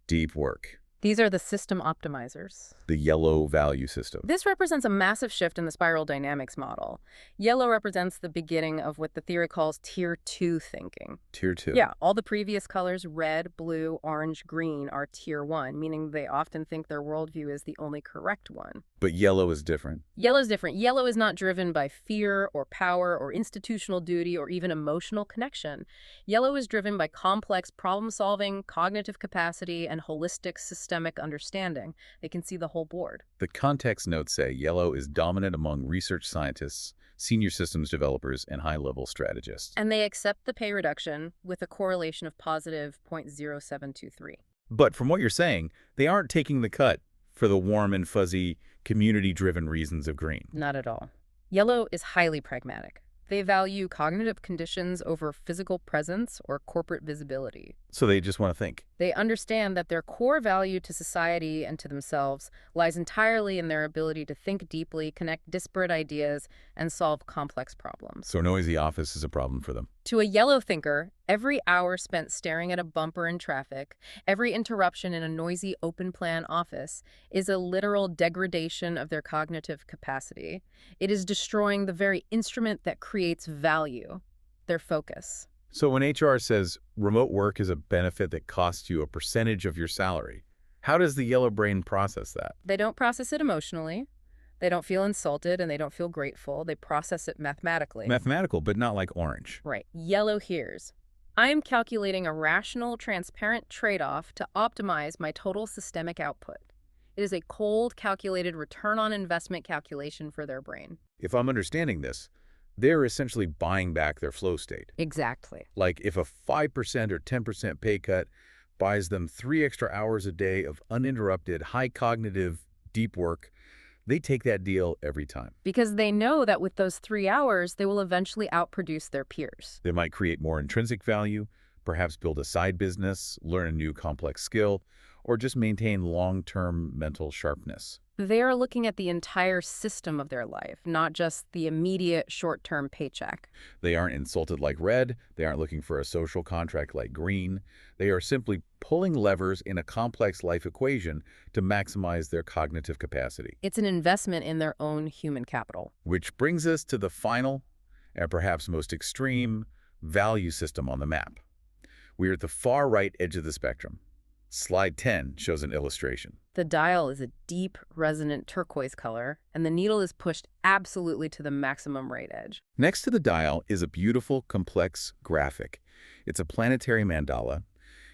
deep work. These are the system optimizers. The yellow value system. This represents a massive shift in the spiral dynamics model. Yellow represents the beginning of what the theory calls Tier 2 thinking. Tier 2. Yeah, all the previous colors, red, blue, orange, green, are Tier 1, meaning they often think their worldview is the only correct one. But yellow is different. Yellow's different. Yellow is not driven by fear or power or institutional duty or even emotional connection. Yellow is driven by complex problem-solving, cognitive capacity, and holistic systemic understanding. They can see the whole board. The context notes say yellow is dominant among research scientists, senior systems developers, and high-level strategists. And they accept the pay reduction with a correlation of positive 0.0723. But from what you're saying, they aren't taking the cut for the warm and fuzzy, community-driven reasons of green. Not at all. Yellow is highly pragmatic. They value cognitive conditions over physical presence or corporate visibility. So they just want to think. They understand that their core value to society and to themselves lies entirely in their ability to think deeply, connect disparate ideas, and solve complex problems. So a noisy office is a problem for them. To a yellow thinker, every hour spent staring at a bumper in traffic, every interruption in a noisy open-plan office, is a literal degradation of their cognitive capacity. It is destroying the very instrument that creates value, their focus. So when HR says remote work is a benefit that costs you a percentage of your salary, how does the yellow brain process that? They don't process it emotionally. They don't feel insulted and they don't feel grateful. They process it mathematically. Mathematical, but not like orange. Right. Yellow hears, I am calculating a rational, transparent trade-off to optimize my total systemic output. It is a cold, calculated return on investment calculation for their brain. If I'm understanding this, they're essentially buying back their flow state. Exactly. Like if a 5% or 10% pay cut buys them 3 extra hours a day of uninterrupted, high cognitive, deep work, they take that deal every time. Because they know that with those 3 hours, they will eventually outproduce their peers. They might create more intrinsic value, perhaps build a side business, learn a new complex skill, or just maintain long-term mental sharpness. They are looking at the entire system of their life, not just the immediate short-term paycheck. They aren't insulted like red. They aren't looking for a social contract like green. They are simply pulling levers in a complex life equation to maximize their cognitive capacity. It's an investment in their own human capital. Which brings us to the final and perhaps most extreme value system on the map. We are at the far right edge of the spectrum. Slide 10 shows an illustration. The dial is a deep, resonant turquoise color, and the needle is pushed absolutely to the maximum right edge. Next to the dial is a beautiful, complex graphic. It's a planetary mandala.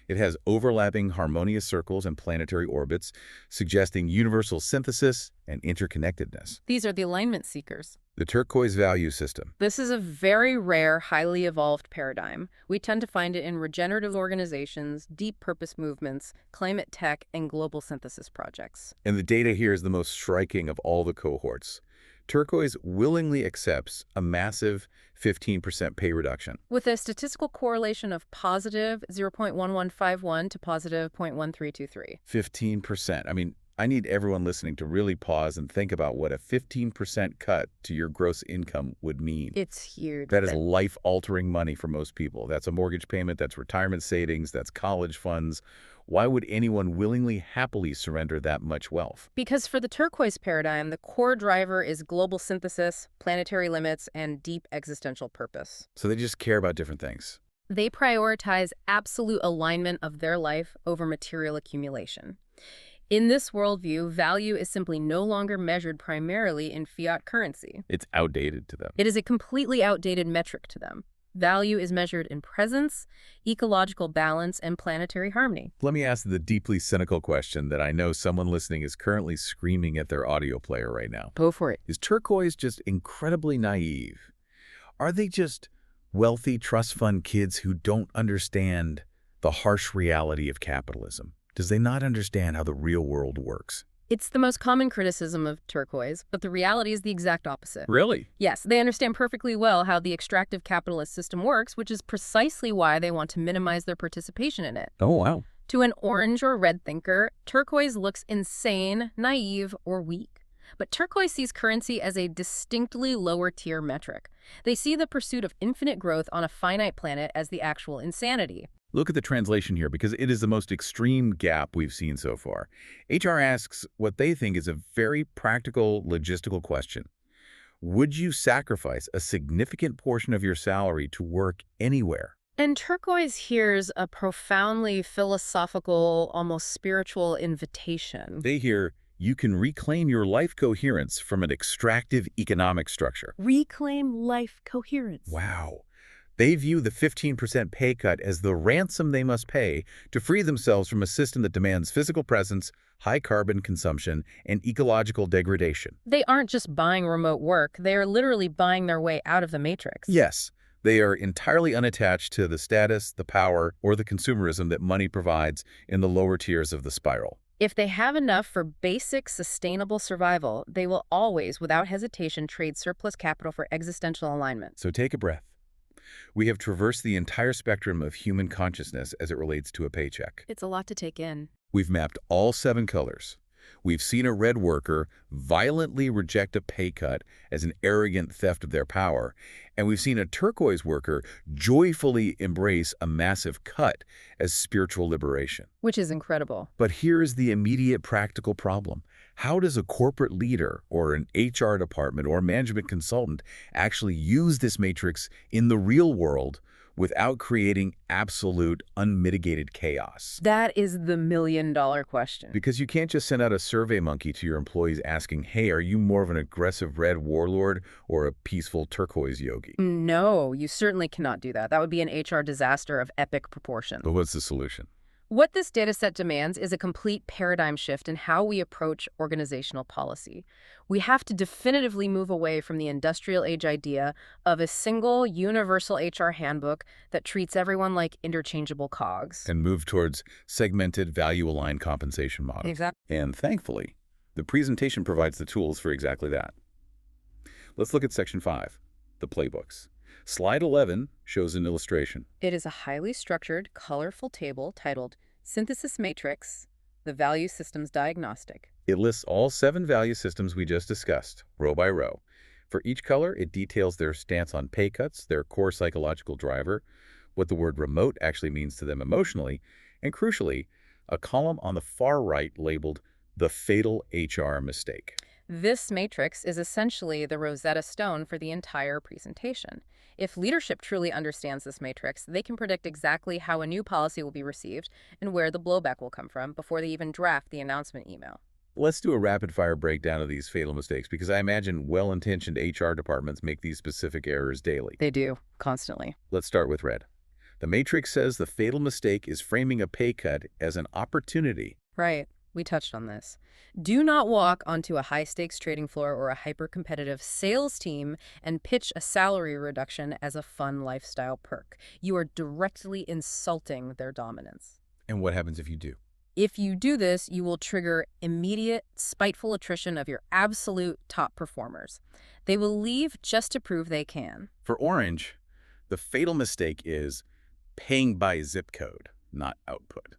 It has overlapping harmonious circles and planetary orbits, suggesting universal synthesis and interconnectedness. These are the alignment seekers. The turquoise value system. This is a very rare, highly evolved paradigm. We tend to find it in regenerative organizations, deep purpose movements, climate tech, and global synthesis projects. And the data here is the most striking of all the cohorts. Turquoise willingly accepts a massive 15% pay reduction. With a statistical correlation of positive 0.1151 to positive 0.1323. 15%. I mean, I need everyone listening to really pause and think about what a 15% cut to your gross income would mean. It's huge. That is life-altering money for most people. That's a mortgage payment, that's retirement savings, that's college funds. Why would anyone willingly, happily surrender that much wealth? Because for the turquoise paradigm, the core driver is global synthesis, planetary limits, and deep existential purpose. So they just care about different things. They prioritize absolute alignment of their life over material accumulation. In this worldview, value is simply no longer measured primarily in fiat currency. It's outdated to them. It is a completely outdated metric to them. Value is measured in presence, ecological balance, and planetary harmony. Let me ask the deeply cynical question that I know someone listening is currently screaming at their audio player right now. Go for it. Is turquoise just incredibly naive? Are they just wealthy trust fund kids who don't understand the harsh reality of capitalism? Does they not understand how the real world works? It's the most common criticism of turquoise, but the reality is the exact opposite. Really? Yes, they understand perfectly well how the extractive capitalist system works, which is precisely why they want to minimize their participation in it. Oh, wow. To an orange or red thinker, turquoise looks insane, naive, or weak. But turquoise sees currency as a distinctly lower-tier metric. They see the pursuit of infinite growth on a finite planet as the actual insanity. Look at the translation here, because it is the most extreme gap we've seen so far. HR asks what they think is a very practical, logistical question. Would you sacrifice a significant portion of your salary to work anywhere? And turquoise hears a profoundly philosophical, almost spiritual invitation. They hear, you can reclaim your life coherence from an extractive economic structure. Reclaim life coherence. Wow. They view the 15% pay cut as the ransom they must pay to free themselves from a system that demands physical presence, high carbon consumption, and ecological degradation. They aren't just buying remote work, they are literally buying their way out of the matrix. Yes, they are entirely unattached to the status, the power, or the consumerism that money provides in the lower tiers of the spiral. If they have enough for basic, sustainable survival, they will always, without hesitation, trade surplus capital for existential alignment. So take a breath. We have traversed the entire spectrum of human consciousness as it relates to a paycheck. It's a lot to take in. We've mapped all 7 colors. We've seen a red worker violently reject a pay cut as an arrogant theft of their power, and we've seen a turquoise worker joyfully embrace a massive cut as spiritual liberation. Which is incredible. But here's the immediate practical problem. How does a corporate leader or an HR department or management consultant actually use this matrix in the real world without creating absolute, unmitigated chaos? That is the million-dollar question. Because you can't just send out a survey monkey to your employees asking, hey, are you more of an aggressive red warlord or a peaceful turquoise yogi? No, you certainly cannot do that. That would be an HR disaster of epic proportion. But what's the solution? What this dataset demands is a complete paradigm shift in how we approach organizational policy. We have to definitively move away from the industrial age idea of a single, universal HR handbook that treats everyone like interchangeable cogs. And move towards segmented, value-aligned compensation models. Exactly. And thankfully, the presentation provides the tools for exactly that. Let's look at Section 5, the playbooks. Slide 11 shows an illustration. It is a highly structured, colorful table titled Synthesis Matrix, the Value Systems Diagnostic. It lists all 7 value systems we just discussed, row by row. For each color, it details their stance on pay cuts, their core psychological driver, what the word remote actually means to them emotionally, and crucially, a column on the far right labeled the fatal HR mistake. This matrix is essentially the Rosetta Stone for the entire presentation. If leadership truly understands this matrix, they can predict exactly how a new policy will be received and where the blowback will come from before they even draft the announcement email. Let's do a rapid-fire breakdown of these fatal mistakes, because I imagine well-intentioned HR departments make these specific errors daily. They do, constantly. Let's start with red. The matrix says the fatal mistake is framing a pay cut as an opportunity. Right. We touched on this. Do not walk onto a high-stakes trading floor or a hyper-competitive sales team and pitch a salary reduction as a fun lifestyle perk. You are directly insulting their dominance. And what happens if you do? If you do this, you will trigger immediate, spiteful attrition of your absolute top performers. They will leave just to prove they can. For orange, the fatal mistake is paying by zip code, not output.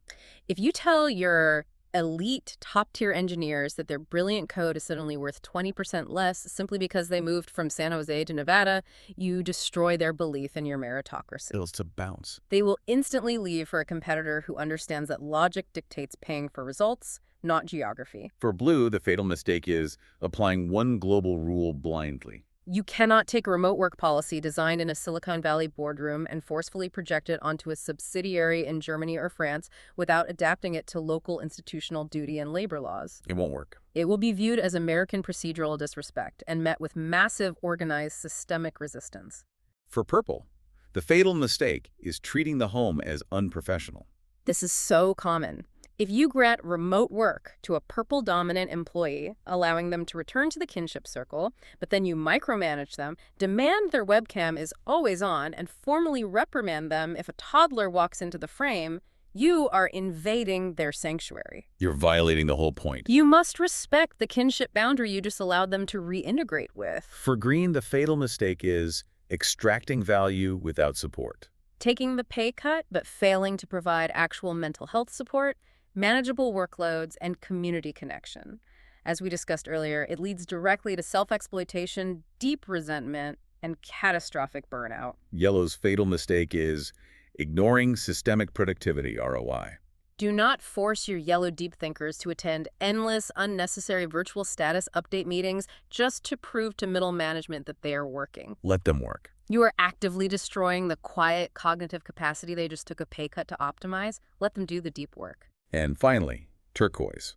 If you tell your elite top-tier engineers that their brilliant code is suddenly worth 20% less simply because they moved from San Jose to Nevada, you destroy their belief in your meritocracy. Bills to bounce. They will instantly leave for a competitor who understands that logic dictates paying for results, not geography. For blue, the fatal mistake is applying one global rule blindly. You cannot take a remote work policy designed in a Silicon Valley boardroom and forcefully project it onto a subsidiary in Germany or France without adapting it to local institutional duty and labor laws. It won't work. It will be viewed as American procedural disrespect and met with massive organized systemic resistance. For purple, the fatal mistake is treating the home as unprofessional. This is so common. If you grant remote work to a purple-dominant employee, allowing them to return to the kinship circle, but then you micromanage them, demand their webcam is always on, and formally reprimand them if a toddler walks into the frame, you are invading their sanctuary. You're violating the whole point. You must respect the kinship boundary you just allowed them to reintegrate with. For green, the fatal mistake is extracting value without support. Taking the pay cut, but failing to provide actual mental health support, manageable workloads, and community connection. As we discussed earlier, it leads directly to self-exploitation, deep resentment, and catastrophic burnout. Yellow's fatal mistake is ignoring systemic productivity ROI. Do not force your yellow deep thinkers to attend endless, unnecessary virtual status update meetings just to prove to middle management that they are working. Let them work. You are actively destroying the quiet cognitive capacity they just took a pay cut to optimize. Let them do the deep work. And finally, turquoise.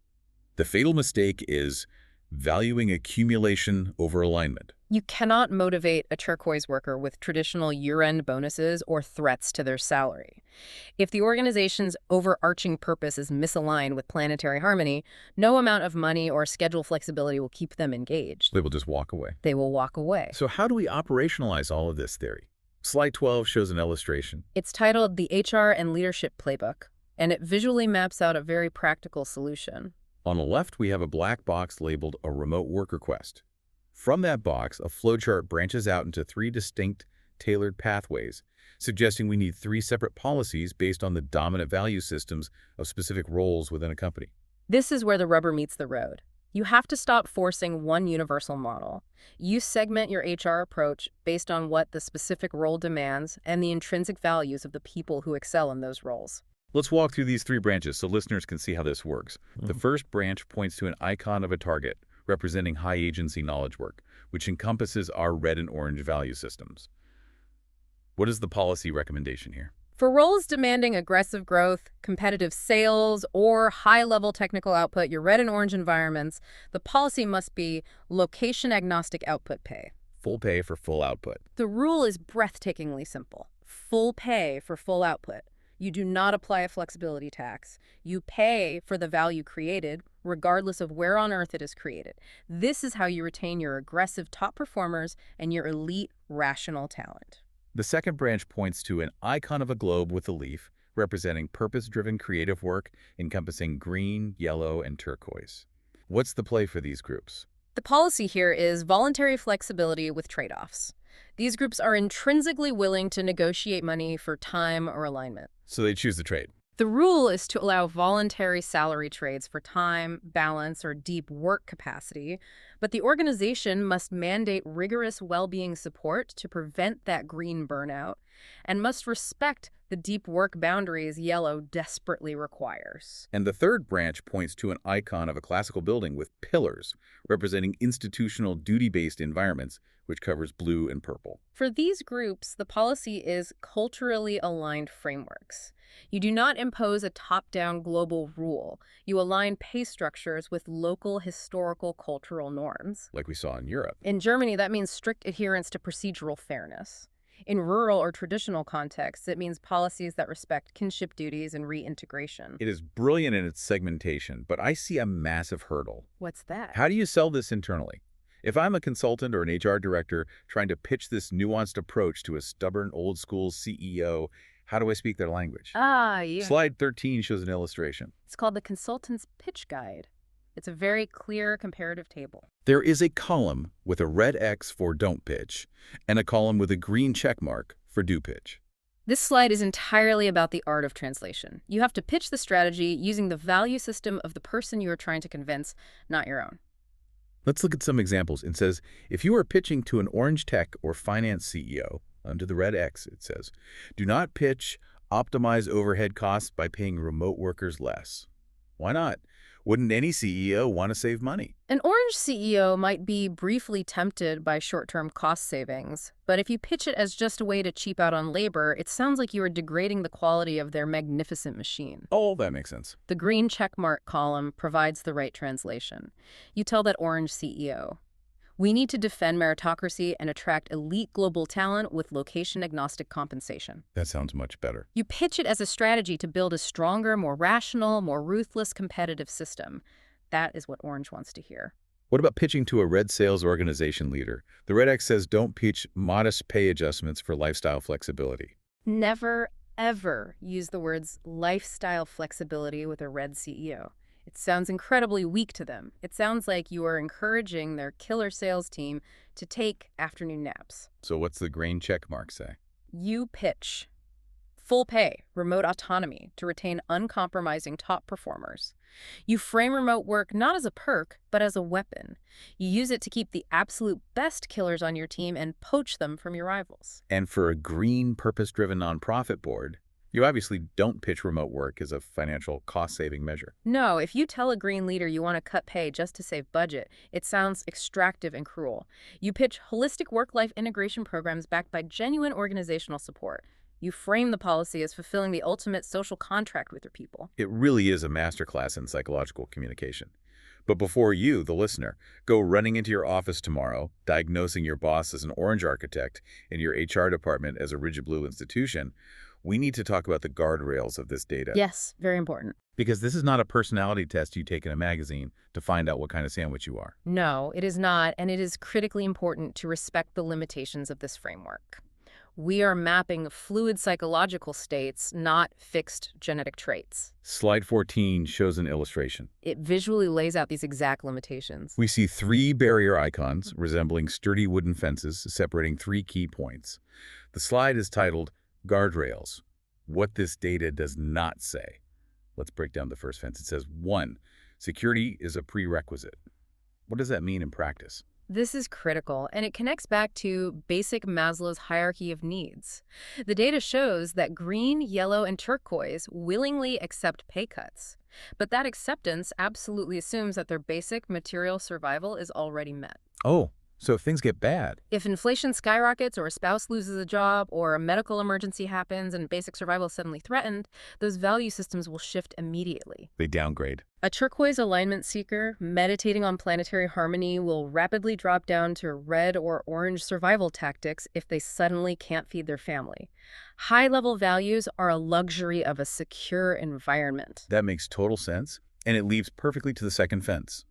The fatal mistake is valuing accumulation over alignment. You cannot motivate a turquoise worker with traditional year-end bonuses or threats to their salary. If the organization's overarching purpose is misaligned with planetary harmony, no amount of money or schedule flexibility will keep them engaged. They will just walk away. They will walk away. So how do we operationalize all of this theory? Slide 12 shows an illustration. It's titled The HR and Leadership Playbook, and it visually maps out a very practical solution. On the left, we have a black box labeled a remote work request. From that box, a flowchart branches out into 3 distinct, tailored pathways, suggesting we need 3 separate policies based on the dominant value systems of specific roles within a company. This is where the rubber meets the road. You have to stop forcing one universal model. You segment your HR approach based on what the specific role demands and the intrinsic values of the people who excel in those roles. Let's walk through these 3 branches so listeners can see how this works. The first branch points to an icon of a target, representing high-agency knowledge work, which encompasses our red and orange value systems. What is the policy recommendation here? For roles demanding aggressive growth, competitive sales, or high-level technical output, your red and orange environments, the policy must be location-agnostic output pay. Full pay for full output. The rule is breathtakingly simple. Full pay for full output. You do not apply a flexibility tax. You pay for the value created, regardless of where on earth it is created. This is how you retain your aggressive top performers and your elite rational talent. The second branch points to an icon of a globe with a leaf, representing purpose-driven creative work encompassing green, yellow, and turquoise. What's the play for these groups? The policy here is voluntary flexibility with trade-offs. These groups are intrinsically willing to negotiate money for time or alignment. So they choose the trade. The rule is to allow voluntary salary trades for time, balance, or deep work capacity, But the organization must mandate rigorous well-being support to prevent that green burnout and must respect the deep work boundaries yellow desperately requires. And the third branch points to an icon of a classical building with pillars representing institutional duty-based environments, which covers blue and purple. For these groups, the policy is culturally aligned frameworks. You do not impose a top-down global rule. You align pay structures with local historical cultural norms. Like we saw in Europe. In Germany, that means strict adherence to procedural fairness. In rural or traditional contexts, it means policies that respect kinship duties and reintegration. It is brilliant in its segmentation, but I see a massive hurdle. What's that? How do you sell this internally? If I'm a consultant or an HR director trying to pitch this nuanced approach to a stubborn old-school CEO, how do I speak their language? Yeah. Slide 13 shows an illustration. It's called the Consultant's Pitch Guide. It's a very clear comparative table. There is a column with a red X for don't pitch and a column with a green check mark for do pitch. This slide is entirely about the art of translation. You have to pitch the strategy using the value system of the person you are trying to convince, not your own. Let's look at some examples. It says, if you are pitching to an orange tech or finance CEO, under the red X it says, do not pitch optimize overhead costs by paying remote workers less. Why not? Wouldn't any CEO want to save money? An orange CEO might be briefly tempted by short-term cost savings, but if you pitch it as just a way to cheap out on labor, it sounds like you are degrading the quality of their magnificent machine. Oh, that makes sense. The green checkmark column provides the right translation. You tell that orange CEO, we need to defend meritocracy and attract elite global talent with location-agnostic compensation. That sounds much better. You pitch it as a strategy to build a stronger, more rational, more ruthless competitive system. That is what Orange wants to hear. What about pitching to a red sales organization leader? The red X says don't pitch modest pay adjustments for lifestyle flexibility. Never, ever use the words lifestyle flexibility with a red CEO. It sounds incredibly weak to them. It sounds like you are encouraging their killer sales team to take afternoon naps. So what's the green check mark say? You pitch full pay, remote autonomy to retain uncompromising top performers. You frame remote work not as a perk, but as a weapon. You use it to keep the absolute best killers on your team and poach them from your rivals. And for a green, purpose-driven nonprofit board, you obviously don't pitch remote work as a financial cost-saving measure. No, if you tell a green leader you want to cut pay just to save budget, it sounds extractive and cruel. You pitch holistic work-life integration programs backed by genuine organizational support. You frame the policy as fulfilling the ultimate social contract with your people. It really is a masterclass in psychological communication. But before you, the listener, go running into your office tomorrow, diagnosing your boss as an orange architect and your HR department as a rigid blue institution, we need to talk about the guardrails of this data. Yes, very important. Because this is not a personality test you take in a magazine to find out what kind of sandwich you are. No, it is not, and it is critically important to respect the limitations of this framework. We are mapping fluid psychological states, not fixed genetic traits. Slide 14 shows an illustration. It visually lays out these exact limitations. We see 3 barrier icons resembling sturdy wooden fences separating 3 key points. The slide is titled Guardrails. What this data does not say. Let's break down the first fence. It says 1. Security is a prerequisite. What does that mean in practice? This is critical, and it connects back to basic Maslow's hierarchy of needs. The data shows that green, yellow, and turquoise willingly accept pay cuts. But that acceptance absolutely assumes that their basic material survival is already met. Oh, so if things get bad. If inflation skyrockets or a spouse loses a job or a medical emergency happens and basic survival is suddenly threatened, those value systems will shift immediately. They downgrade. A turquoise alignment seeker meditating on planetary harmony will rapidly drop down to red or orange survival tactics if they suddenly can't feed their family. High-level values are a luxury of a secure environment. That makes total sense, and it leads perfectly to the second fence.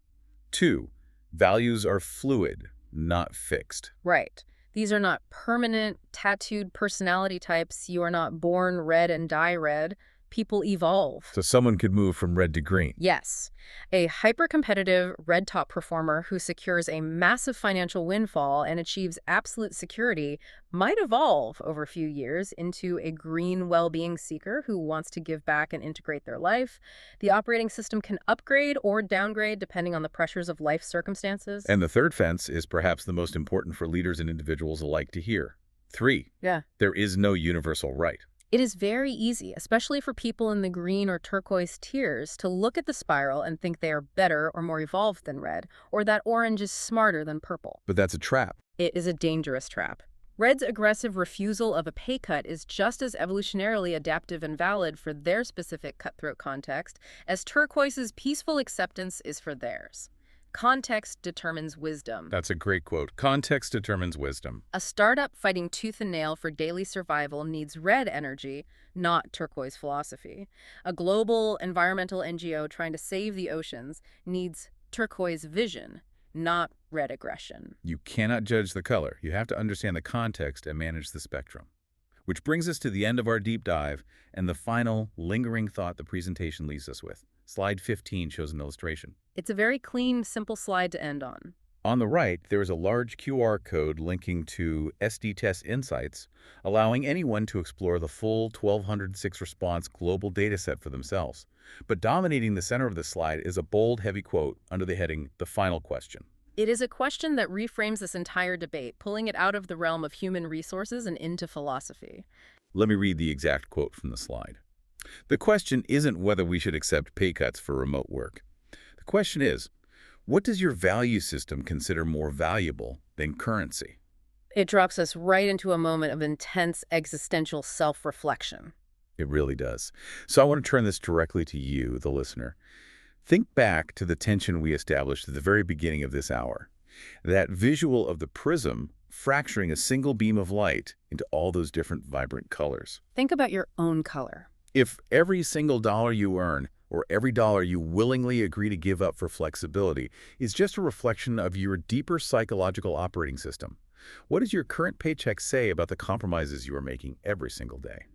2. Values are fluid, not fixed. Right. These are not permanent, tattooed personality types. You are not born red and die red. people evolve. So someone could move from red to green. Yes, a hyper-competitive red top performer who secures a massive financial windfall and achieves absolute security might evolve over a few years into a green well-being seeker who wants to give back and integrate their life. The operating system can upgrade or downgrade depending on the pressures of life circumstances. And the third fence is perhaps the most important for leaders and individuals alike to hear. 3. Yeah. There is no universal right. It is very easy, especially for people in the green or turquoise tiers, to look at the spiral and think they are better or more evolved than red, or that orange is smarter than purple. But that's a trap. It is a dangerous trap. Red's aggressive refusal of a pay cut is just as evolutionarily adaptive and valid for their specific cutthroat context as turquoise's peaceful acceptance is for theirs. Context determines wisdom. That's a great quote. Context determines wisdom. A startup fighting tooth and nail for daily survival needs red energy, not turquoise philosophy. A global environmental NGO trying to save the oceans needs turquoise vision, not red aggression. You cannot judge the color. You have to understand the context and manage the spectrum. Which brings us to the end of our deep dive and the final lingering thought the presentation leaves us with. Slide 15 shows an illustration. It's a very clean, simple slide to end on. On the right, there is a large QR code linking to SDTEST insights, allowing anyone to explore the full 1206 response global dataset for themselves. But dominating the center of the slide is a bold, heavy quote under the heading, "The Final Question." It is a question that reframes this entire debate, pulling it out of the realm of human resources and into philosophy. Let me read the exact quote from the slide. The question isn't whether we should accept pay cuts for remote work. The question is, what does your value system consider more valuable than currency? It drops us right into a moment of intense existential self-reflection. It really does. So I want to turn this directly to you, the listener. Think back to the tension we established at the very beginning of this hour. That visual of the prism fracturing a single beam of light into all those different vibrant colors. Think about your own color. If every single dollar you earn or every dollar you willingly agree to give up for flexibility is just a reflection of your deeper psychological operating system, what does your current paycheck say about the compromises you are making every single day?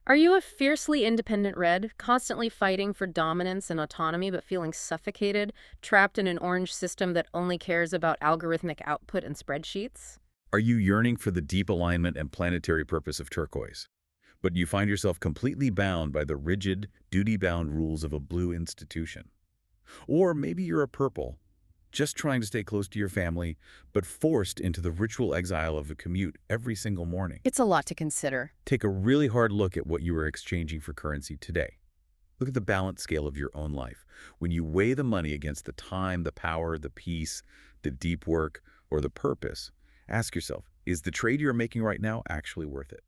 Are you a fiercely independent red, constantly fighting for dominance and autonomy but feeling suffocated, trapped in an orange system that only cares about algorithmic output and spreadsheets? Are you yearning for the deep alignment and planetary purpose of turquoise, but you find yourself completely bound by the rigid, duty-bound rules of a blue institution? Or maybe you're a purple, just trying to stay close to your family, but forced into the ritual exile of a commute every single morning. It's a lot to consider. Take a really hard look at what you are exchanging for currency today. Look at the balance scale of your own life. When you weigh the money against the time, the power, the peace, the deep work, or the purpose, ask yourself, is the trade you're making right now actually worth it?